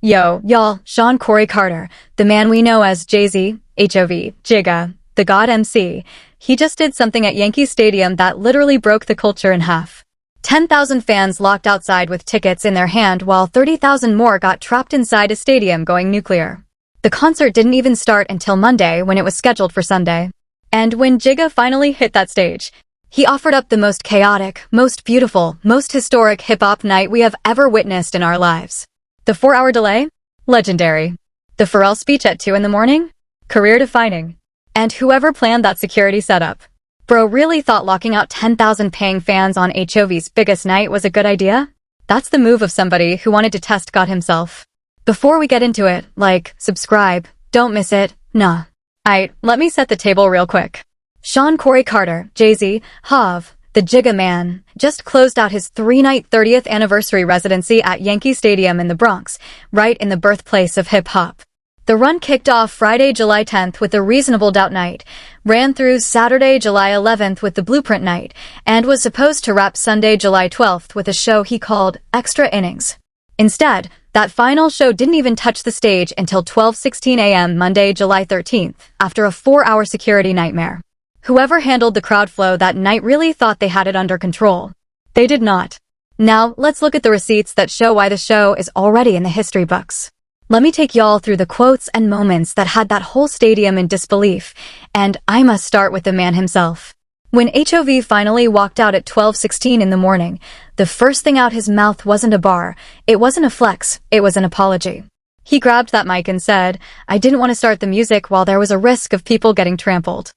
Yo, y'all, Shawn Carter, the man we know as Jay-Z, HOV, Jigga, the God MC, he just did something at Yankee Stadium that literally broke the culture in half. 10,000 fans locked outside with tickets in their hand while 30,000 more got trapped inside a stadium going nuclear. The concert didn't even start until Monday when it was scheduled for Sunday. And when Jigga finally hit that stage, he offered up the most chaotic, most beautiful, most historic hip-hop night we have ever witnessed in our lives. The 4-hour delay? Legendary. The Pharrell speech at 2 in the morning? Career-defining. And whoever planned that security setup. Bro really thought locking out 10,000 paying fans on HOV's biggest night was a good idea? That's the move of somebody who wanted to test God himself. Before we get into it, like, subscribe, don't miss it, nah. Let me set the table real quick. Shawn Carter, Jay-Z, Hav, the Jigga Man, just closed out his 3-night 30th anniversary residency at Yankee Stadium in the Bronx, right in the birthplace of hip-hop. The run kicked off Friday, July 10th with the Reasonable Doubt Night, ran through Saturday, July 11th with the Blueprint Night, and was supposed to wrap Sunday, July 12th with a show he called Extra Innings. Instead, that final show didn't even touch the stage until 12:16 a.m. Monday, July 13th, after a 4-hour security nightmare. Whoever handled the crowd flow that night really thought they had it under control. They did not. Now, let's look at the receipts that show why the show is already in the history books. Let me take y'all through the quotes and moments that had that whole stadium in disbelief, and I must start with the man himself. When HOV finally walked out at 12:16 in the morning, the first thing out his mouth wasn't a bar, it wasn't a flex, it was an apology. He grabbed that mic and said, "I didn't want to start the music while there was a risk of people getting trampled.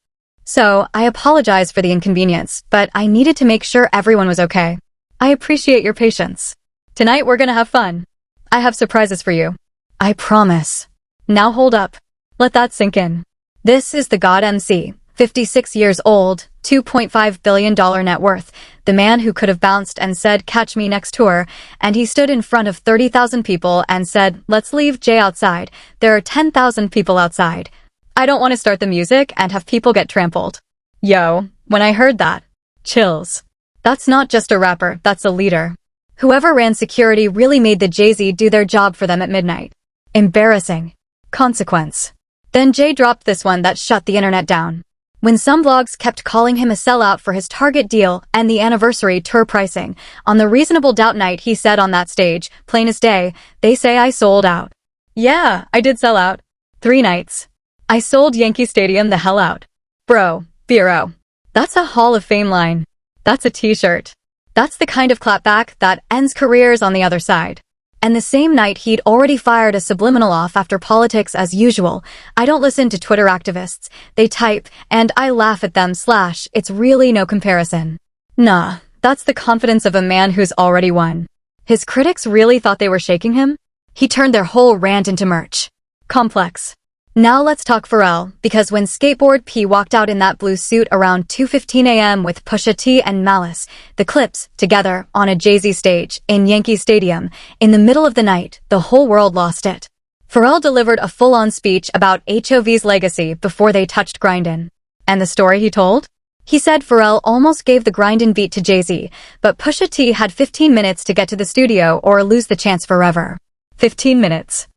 So, I apologize for the inconvenience, but I needed to make sure everyone was okay. I appreciate your patience. Tonight we're gonna have fun. I have surprises for you. I promise." Now hold up. Let that sink in. This is the God MC, 56 years old, $2.5 billion net worth, the man who could have bounced and said, "Catch me next tour," and he stood in front of 30,000 people and said, "Let's leave Jay outside. There are 10,000 people outside. I don't want to start the music and have people get trampled." Yo, when I heard that, chills. That's not just a rapper, that's a leader. Whoever ran security really made the Jay-Z do their job for them at midnight. Embarrassing. Consequence. Then Jay dropped this one that shut the internet down. When some blogs kept calling him a sellout for his Target deal and the anniversary tour pricing, on the Reasonable Doubt Night he said on that stage, plain as day, "They say I sold out. Yeah, I did sell out. 3 nights. I sold Yankee Stadium the hell out. Bro, Bureau. That's a Hall of Fame line. That's a t-shirt. That's the kind of clapback that ends careers on the other side." And the same night he'd already fired a subliminal off after politics as usual. "I don't listen to Twitter activists. They type, and I laugh at them / it's really no comparison." Nah, that's the confidence of a man who's already won. His critics really thought they were shaking him? He turned their whole rant into merch. Complex. Now let's talk Pharrell, because when Skateboard P walked out in that blue suit around 2:15 a.m. with Pusha T and Malice, the Clips, together, on a Jay-Z stage, in Yankee Stadium, in the middle of the night, the whole world lost it. Pharrell delivered a full-on speech about HOV's legacy before they touched grindin'. And the story he told? He said Pharrell almost gave the grindin' beat to Jay-Z, but Pusha T had 15 minutes to get to the studio or lose the chance forever. 15 minutes.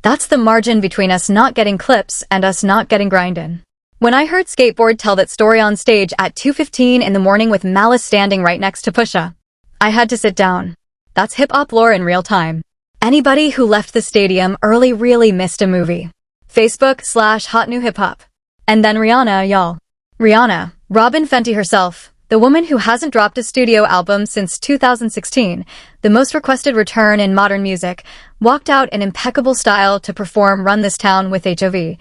That's the margin between us not getting clips and us not getting grindin'. When I heard Skateboard tell that story on stage at 2:15 in the morning with Malice standing right next to Pusha, I had to sit down. That's hip-hop lore in real time. Anybody who left the stadium early really missed a movie. Facebook/hot new hip-hop. And then Rihanna, y'all. Rihanna, Robin Fenty herself, the woman who hasn't dropped a studio album since 2016, the most requested return in modern music, walked out in impeccable style to perform Run This Town with HOV,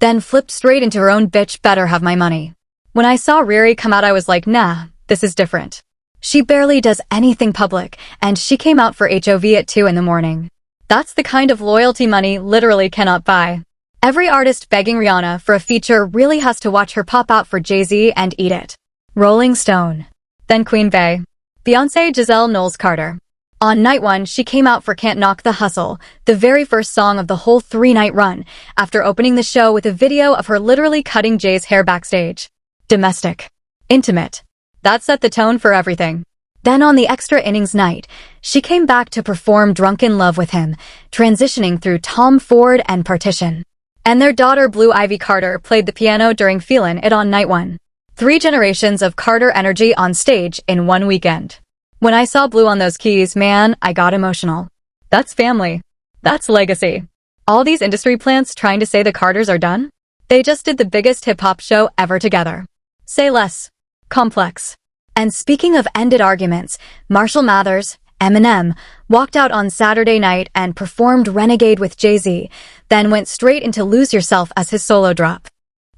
then flipped straight into her own "Bitch Better Have My Money." When I saw Riri come out I was like, nah, this is different. She barely does anything public, and she came out for HOV at 2 in the morning. That's the kind of loyalty money literally cannot buy. Every artist begging Rihanna for a feature really has to watch her pop out for Jay-Z and eat it. Rolling Stone. Then Queen Bey. Beyoncé Giselle Knowles Carter. On night 1, she came out for Can't Knock the Hustle, the very first song of the whole 3-night run, after opening the show with a video of her literally cutting Jay's hair backstage. Domestic. Intimate. That set the tone for everything. Then on the extra innings night, she came back to perform Drunk in Love with him, transitioning through Tom Ford and Partition. And their daughter Blue Ivy Carter played the piano during Feelin' It on night 1. 3 generations of Carter energy on stage in one weekend. When I saw Blue on those keys, man, I got emotional. That's family. That's legacy. All these industry plants trying to say the Carters are done? They just did the biggest hip-hop show ever together. Say less. Complex. And speaking of ended arguments, Marshall Mathers, Eminem, walked out on Saturday night and performed Renegade with Jay-Z, then went straight into Lose Yourself as his solo drop.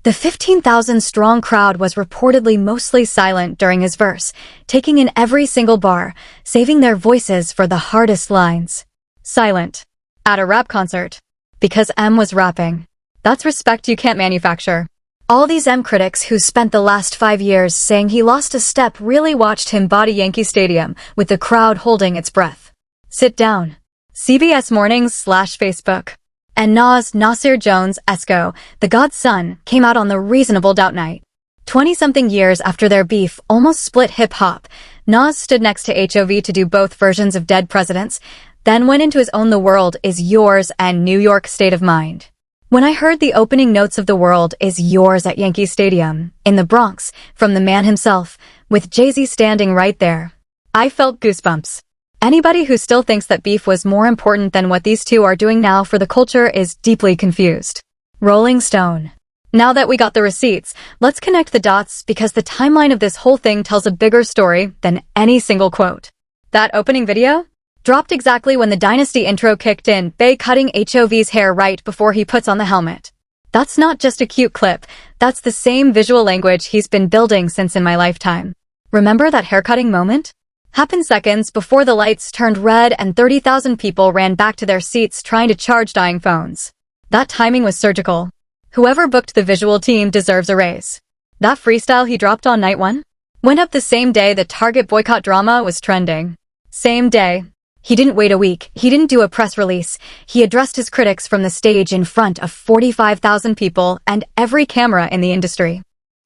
The 15,000-strong crowd was reportedly mostly silent during his verse, taking in every single bar, saving their voices for the hardest lines. Silent. At a rap concert. Because M was rapping. That's respect you can't manufacture. All these M critics who spent the last 5 years saying he lost a step really watched him body Yankee Stadium with the crowd holding its breath. Sit down. CBS Mornings/Facebook. And Nasir Jones, Esco, the God's son, came out on the Reasonable Doubt night. 20-something years after their beef almost split hip-hop, Nas stood next to HOV to do both versions of Dead Presidents, then went into his own The World Is Yours and New York State of Mind. When I heard the opening notes of The World Is Yours at Yankee Stadium, in the Bronx, from the man himself, with Jay-Z standing right there, I felt goosebumps. Anybody who still thinks that beef was more important than what these two are doing now for the culture is deeply confused. Rolling Stone. Now that we got the receipts, let's connect the dots because the timeline of this whole thing tells a bigger story than any single quote. That opening video? Dropped exactly when the Dynasty intro kicked in, Bey cutting HOV's hair right before he puts on the helmet. That's not just a cute clip, that's the same visual language he's been building since in my lifetime. Remember that haircutting moment? Happened seconds before the lights turned red and 30,000 people ran back to their seats trying to charge dying phones. That timing was surgical. Whoever booked the visual team deserves a raise. That freestyle he dropped on night 1? Went up the same day the Target boycott drama was trending. Same day. He didn't wait a week. He didn't do a press release. He addressed his critics from the stage in front of 45,000 people and every camera in the industry.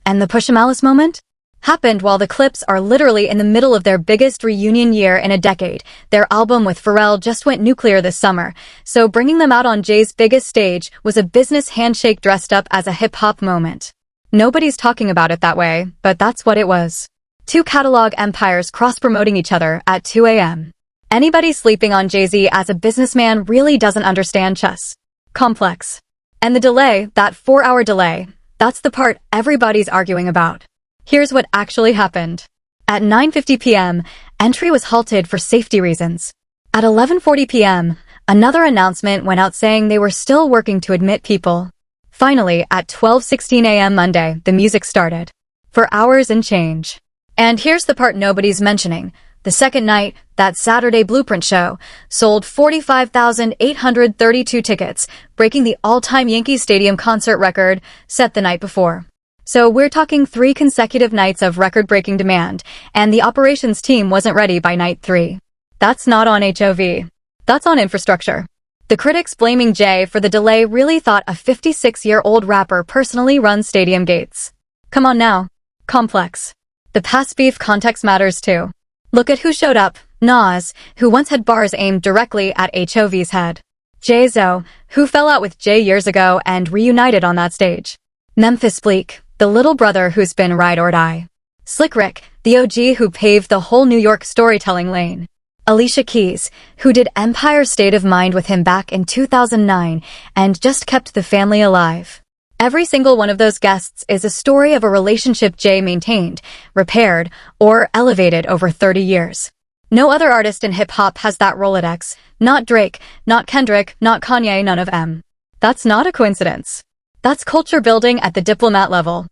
And the Push 'em Alice moment? Happened while the clips are literally in the middle of their biggest reunion year in a decade. Their album with Pharrell just went nuclear this summer, so bringing them out on Jay's biggest stage was a business handshake dressed up as a hip-hop moment. Nobody's talking about it that way, but that's what it was. 2 catalog empires cross-promoting each other at 2 a.m. Anybody sleeping on Jay-Z as a businessman really doesn't understand chess. Complex. And the delay, that 4-hour delay, that's the part everybody's arguing about. Here's what actually happened. At 9:50 p.m., entry was halted for safety reasons. At 11:40 p.m., another announcement went out saying they were still working to admit people. Finally, at 12:16 a.m. Monday, the music started. For hours and change. And here's the part nobody's mentioning. The second night, that Saturday Blueprint show, sold 45,832 tickets, breaking the all-time Yankee Stadium concert record set the night before. So we're talking 3 consecutive nights of record-breaking demand, and the operations team wasn't ready by night 3. That's not on HOV. That's on infrastructure. The critics blaming Jay for the delay really thought a 56-year-old rapper personally runs stadium gates. Come on now. Complex. The past beef context matters too. Look at who showed up. Nas, who once had bars aimed directly at HOV's head. Jay-Zo, who fell out with Jay years ago and reunited on that stage. Memphis Bleak, the little brother who's been ride or die. Slick Rick, the OG who paved the whole New York storytelling lane. Alicia Keys, who did Empire State of Mind with him back in 2009 and just kept the family alive. Every single one of those guests is a story of a relationship Jay maintained, repaired, or elevated over 30 years. No other artist in hip-hop has that Rolodex. Not Drake, not Kendrick, not Kanye, none of them. That's not a coincidence. That's culture building at the diplomat level.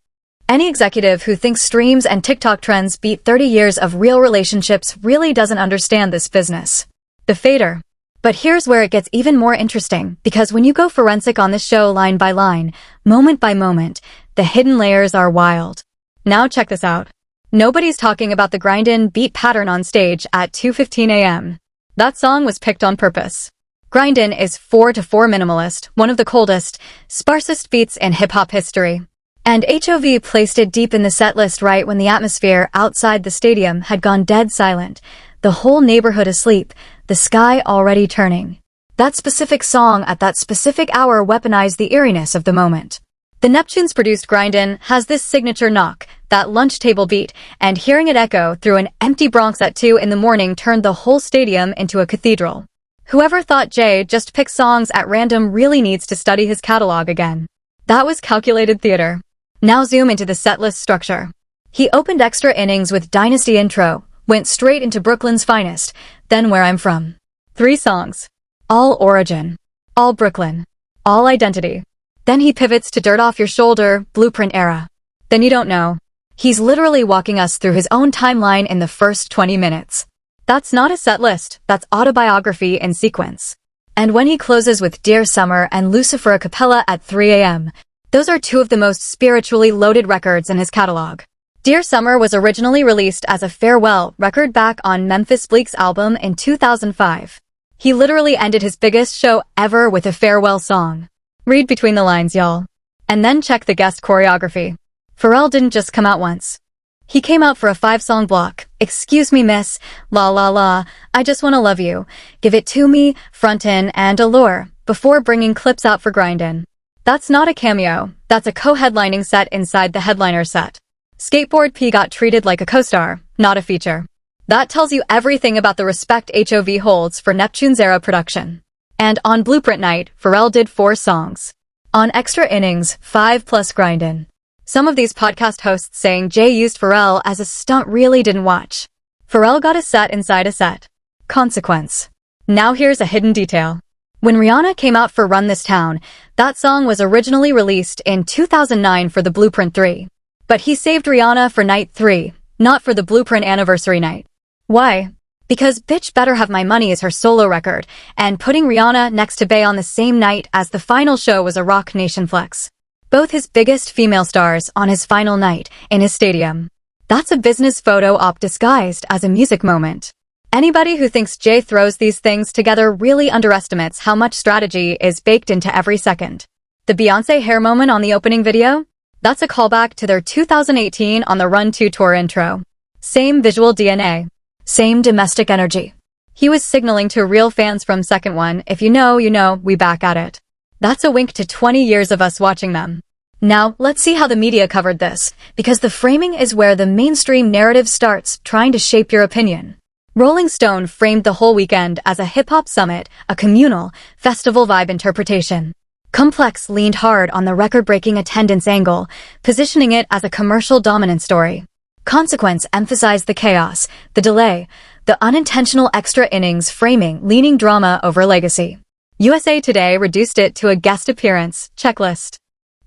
Any executive who thinks streams and TikTok trends beat 30 years of real relationships really doesn't understand this business. The fader. But here's where it gets even more interesting, because when you go forensic on this show line by line, moment by moment, the hidden layers are wild. Now check this out. Nobody's talking about the grind-in beat pattern on stage at 2:15 a.m. That song was picked on purpose. Grind-in is 4/4 minimalist, one of the coldest, sparsest beats in hip-hop history. And HOV placed it deep in the set list right when the atmosphere outside the stadium had gone dead silent, the whole neighborhood asleep, the sky already turning. That specific song at that specific hour weaponized the eeriness of the moment. The Neptunes produced Grindin' has this signature knock, that lunch table beat, and hearing it echo through an empty Bronx at 2 in the morning turned the whole stadium into a cathedral. Whoever thought Jay just picked songs at random really needs to study his catalog again. That was calculated theater. Now zoom into the setlist structure. He opened Extra Innings with Dynasty intro, went straight into Brooklyn's Finest, then Where I'm From. 3 songs. All origin. All Brooklyn. All identity. Then he pivots to Dirt Off Your Shoulder, Blueprint era. Then you don't know. He's literally walking us through his own timeline in the first 20 minutes. That's not a set list, that's autobiography in sequence. And when he closes with Dear Summer and Lucifer a cappella at 3 a.m., those are 2 of the most spiritually loaded records in his catalog. Dear Summer was originally released as a farewell record back on Memphis Bleek's album in 2005. He literally ended his biggest show ever with a farewell song. Read between the lines, y'all. And then check the guest choreography. Pharrell didn't just come out once. He came out for a 5-song block. Excuse me, miss, La La La, I Just Wanna Love You, Give It To Me, Frontin', and Allure, before bringing clips out for Grindin'. That's not a cameo, that's a co-headlining set inside the headliner set. Skateboard P got treated like a co-star, not a feature. That tells you everything about the respect HOV holds for Neptune's era production. And on Blueprint Night, Pharrell did 4 songs. On Extra Innings, 5 plus Grindin'. Some of these podcast hosts saying Jay used Pharrell as a stunt really didn't watch. Pharrell got a set inside a set. Consequence. Now here's a hidden detail. When Rihanna came out for Run This Town, that song was originally released in 2009 for the Blueprint 3. But he saved Rihanna for Night 3, not for the Blueprint Anniversary Night. Why? Because Bitch Better Have My Money is her solo record, and putting Rihanna next to Bey on the same night as the final show was a Rock Nation flex. Both his biggest female stars on his final night in his stadium. That's a business photo op disguised as a music moment. Anybody who thinks Jay throws these things together really underestimates how much strategy is baked into every second. The Beyoncé hair moment on the opening video? That's a callback to their 2018 On the Run 2 tour intro. Same visual DNA. Same domestic energy. He was signaling to real fans from Second One, if you know, we back at it. That's a wink to 20 years of us watching them. Now, let's see how the media covered this, because the framing is where the mainstream narrative starts trying to shape your opinion. Rolling Stone framed the whole weekend as a hip-hop summit, a communal, festival vibe interpretation. Complex leaned hard on the record-breaking attendance angle, positioning it as a commercial dominant story. Consequence emphasized the chaos, the delay, the unintentional extra innings framing leaning drama over legacy. USA Today reduced it to a guest appearance checklist.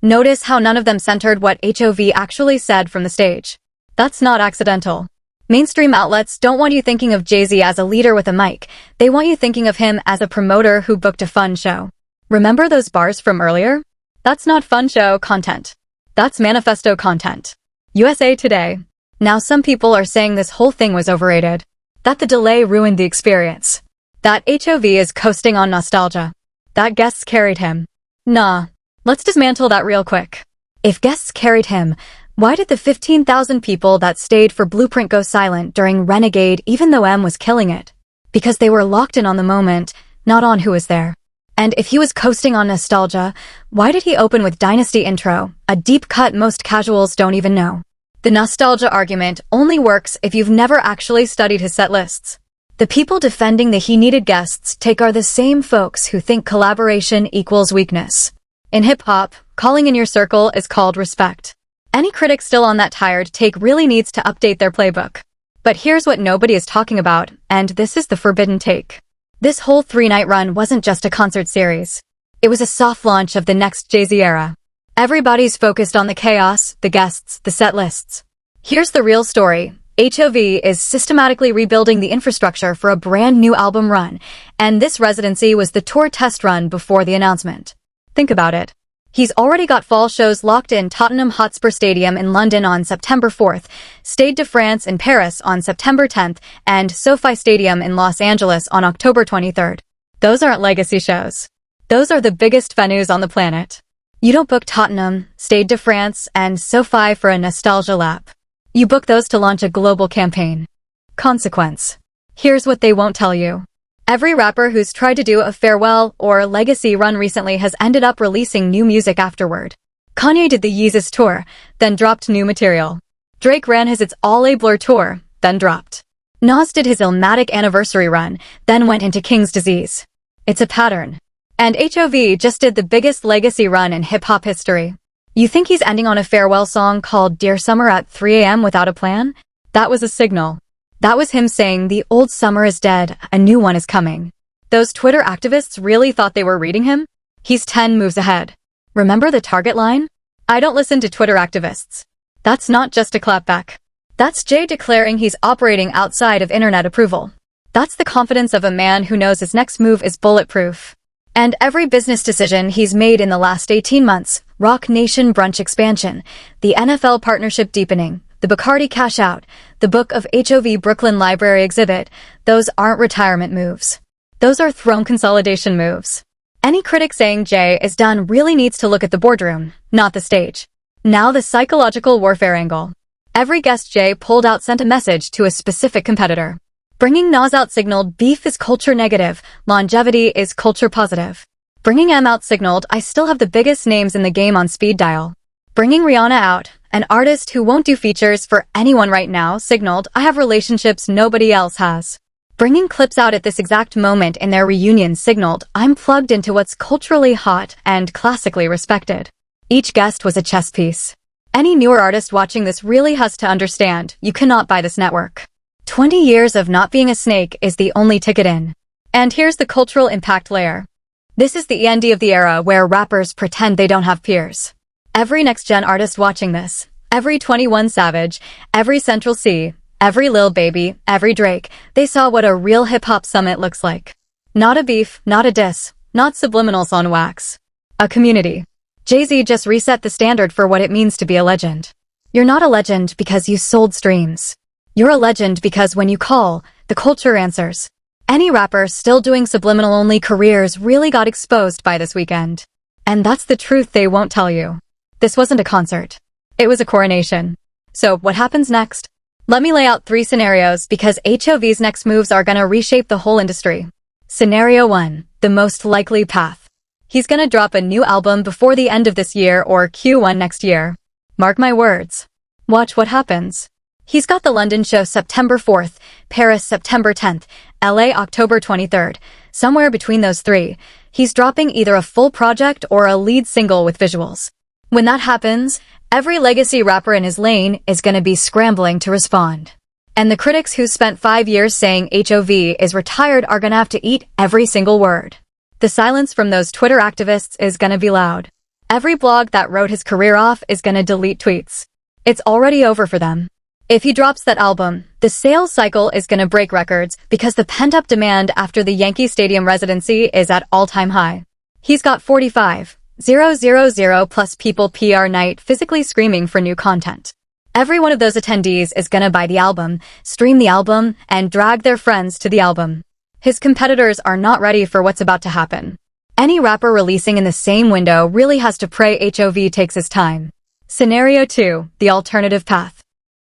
Notice how none of them centered what HOV actually said from the stage. That's not accidental. Mainstream outlets don't want you thinking of Jay-Z as a leader with a mic. They want you thinking of him as a promoter who booked a fun show. Remember those bars from earlier? That's not fun show content. That's manifesto content. USA Today. Now some people are saying this whole thing was overrated. That the delay ruined the experience. That HOV is coasting on nostalgia. That guests carried him. Nah. Let's dismantle that real quick. If guests carried him, why did the 15,000 people that stayed for Blueprint go silent during Renegade even though M was killing it? Because they were locked in on the moment, not on who was there. And if he was coasting on nostalgia, why did he open with Dynasty intro, a deep cut most casuals don't even know? The nostalgia argument only works if you've never actually studied his set lists. The people defending the he needed guests take are the same folks who think collaboration equals weakness. In hip-hop, calling in your circle is called respect. Any critic still on that tired take really needs to update their playbook. But here's what nobody is talking about, and this is the forbidden take. This whole 3-night run wasn't just a concert series. It was a soft launch of the next Jay-Z era. Everybody's focused on the chaos, the guests, the set lists. Here's the real story. HOV is systematically rebuilding the infrastructure for a brand new album run, and this residency was the tour test run before the announcement. Think about it. He's already got fall shows locked in Tottenham Hotspur Stadium in London on September 4th, Stade de France in Paris on September 10th, and SoFi Stadium in Los Angeles on October 23rd. Those aren't legacy shows. Those are the biggest venues on the planet. You don't book Tottenham, Stade de France, and SoFi for a nostalgia lap. You book those to launch a global campaign. Consequence. Here's what they won't tell you. Every rapper who's tried to do a farewell or legacy run recently has ended up releasing new music afterward. Kanye did the Yeezus tour, then dropped new material. Drake ran his It's All a Blur tour, then dropped. Nas did his Illmatic anniversary run, then went into King's Disease. It's a pattern. And HOV just did the biggest legacy run in hip-hop history. You think he's ending on a farewell song called Dear Summer at 3 a.m. without a plan? That was a signal. That was him saying the old summer is dead, a new one is coming. Those Twitter activists really thought they were reading him? He's 10 moves ahead. Remember the Target line? I don't listen to Twitter activists. That's not just a clapback. That's Jay declaring he's operating outside of internet approval. That's the confidence of a man who knows his next move is bulletproof. And every business decision he's made in the last 18 months, Rock Nation brunch expansion, the NFL partnership deepening, the Bacardi cash out, the Book of HOV Brooklyn Library exhibit, those aren't retirement moves. Those are throne consolidation moves. Any critic saying Jay is done really needs to look at the boardroom, not the stage. Now the psychological warfare angle. Every guest Jay pulled out sent a message to a specific competitor. Bringing Nas out signaled beef is culture negative, longevity is culture positive. Bringing M out signaled I still have the biggest names in the game on speed dial. Bringing Rihanna out, an artist who won't do features for anyone right now, signaled I have relationships nobody else has. Bringing clips out at this exact moment in their reunion signaled I'm plugged into what's culturally hot and classically respected. Each guest was a chess piece. Any newer artist watching this really has to understand you cannot buy this network. 20 years of not being a snake is the only ticket in. And here's the cultural impact layer. This is the end of the era where rappers pretend they don't have peers. Every next-gen artist watching this, every 21 Savage, every Central C, every Lil Baby, every Drake, they saw what a real hip-hop summit looks like. Not a beef, not a diss, not subliminals on wax. A community. Jay-Z just reset the standard for what it means to be a legend. You're not a legend because you sold streams. You're a legend because when you call, the culture answers. Any rapper still doing subliminal-only careers really got exposed by this weekend. And that's the truth they won't tell you. This wasn't a concert. It was a coronation. So what happens next? Let me lay out 3 scenarios because HOV's next moves are gonna reshape the whole industry. Scenario 1, the most likely path. He's gonna drop a new album before the end of this year or Q1 next year. Mark my words. Watch what happens. He's got the London show September 4th, Paris September 10th, LA October 23rd. Somewhere between those 3, he's dropping either a full project or a lead single with visuals. When that happens, every legacy rapper in his lane is gonna be scrambling to respond. And the critics who spent 5 years saying HOV is retired are gonna have to eat every single word. The silence from those Twitter activists is gonna be loud. Every blog that wrote his career off is gonna delete tweets. It's already over for them. If he drops that album, the sales cycle is gonna break records because the pent-up demand after the Yankee Stadium residency is at all-time high. He's got 45,000 plus people PR night physically screaming for new content. Every one of those attendees is gonna buy the album, stream the album, and drag their friends to the album. His competitors are not ready for what's about to happen. Any rapper releasing in the same window really has to pray HOV takes his time. Scenario 2, the alternative path.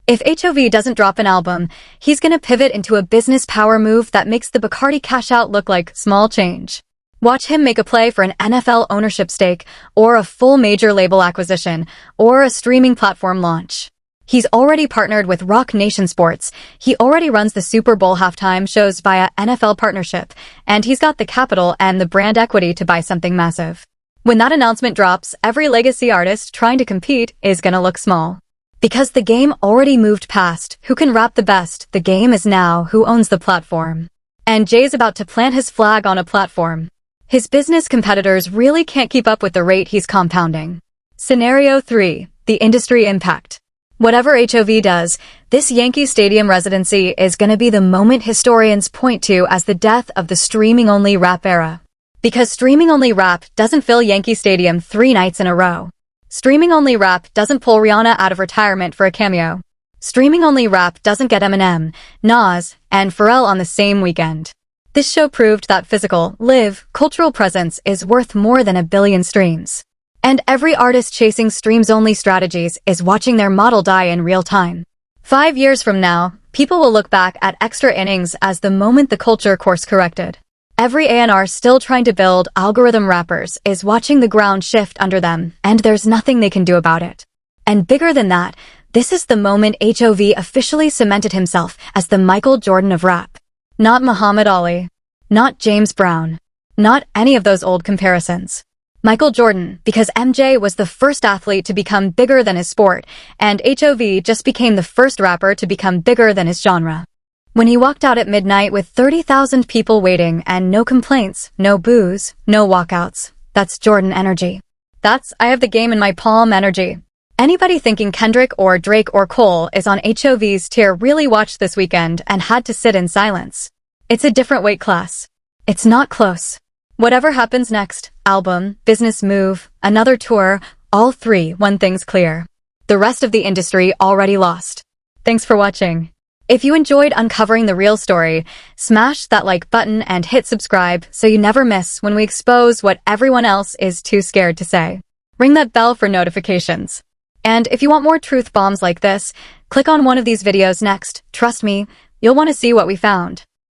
If HOV doesn't drop an album, he's gonna pivot into a business power move that makes the Bacardi cash out look like small change. Watch him make a play for an NFL ownership stake, or a full major label acquisition, or a streaming platform launch. He's already partnered with Rock Nation Sports, he already runs the Super Bowl halftime shows via NFL partnership, and he's got the capital and the brand equity to buy something massive. When that announcement drops, every legacy artist trying to compete is gonna look small. Because the game already moved past who can rap the best, the game is now who owns the platform. And Jay's about to plant his flag on a platform. His business competitors really can't keep up with the rate he's compounding. Scenario 3, the industry impact. Whatever HOV does, this Yankee Stadium residency is gonna be the moment historians point to as the death of the streaming-only rap era. Because streaming-only rap doesn't fill Yankee Stadium 3 nights in a row. Streaming-only rap doesn't pull Rihanna out of retirement for a cameo. Streaming-only rap doesn't get Eminem, Nas, and Pharrell on the same weekend. This show proved that physical, live, cultural presence is worth more than a billion streams. And every artist chasing streams-only strategies is watching their model die in real time. 5 years from now, people will look back at Extra Innings as the moment the culture course-corrected. Every A&R still trying to build algorithm rappers is watching the ground shift under them, and there's nothing they can do about it. And bigger than that, this is the moment HOV officially cemented himself as the Michael Jordan of rap. Not Muhammad Ali. Not James Brown. Not any of those old comparisons. Michael Jordan, because MJ was the first athlete to become bigger than his sport, and HOV just became the first rapper to become bigger than his genre. When he walked out at midnight with 30,000 people waiting and no complaints, no boos, no walkouts, that's Jordan energy. That's I have the game in my palm energy. Anybody thinking Kendrick or Drake or Cole is on HOV's tier really watched this weekend and had to sit in silence. It's a different weight class. It's not close. Whatever happens next, album, business move, another tour, all three, one thing's clear. The rest of the industry already lost. Thanks for watching. If you enjoyed uncovering the real story, smash that like button and hit subscribe so you never miss when we expose what everyone else is too scared to say. Ring that bell for notifications. And if you want more truth bombs like this, click on one of these videos next. Trust me, you'll want to see what we found.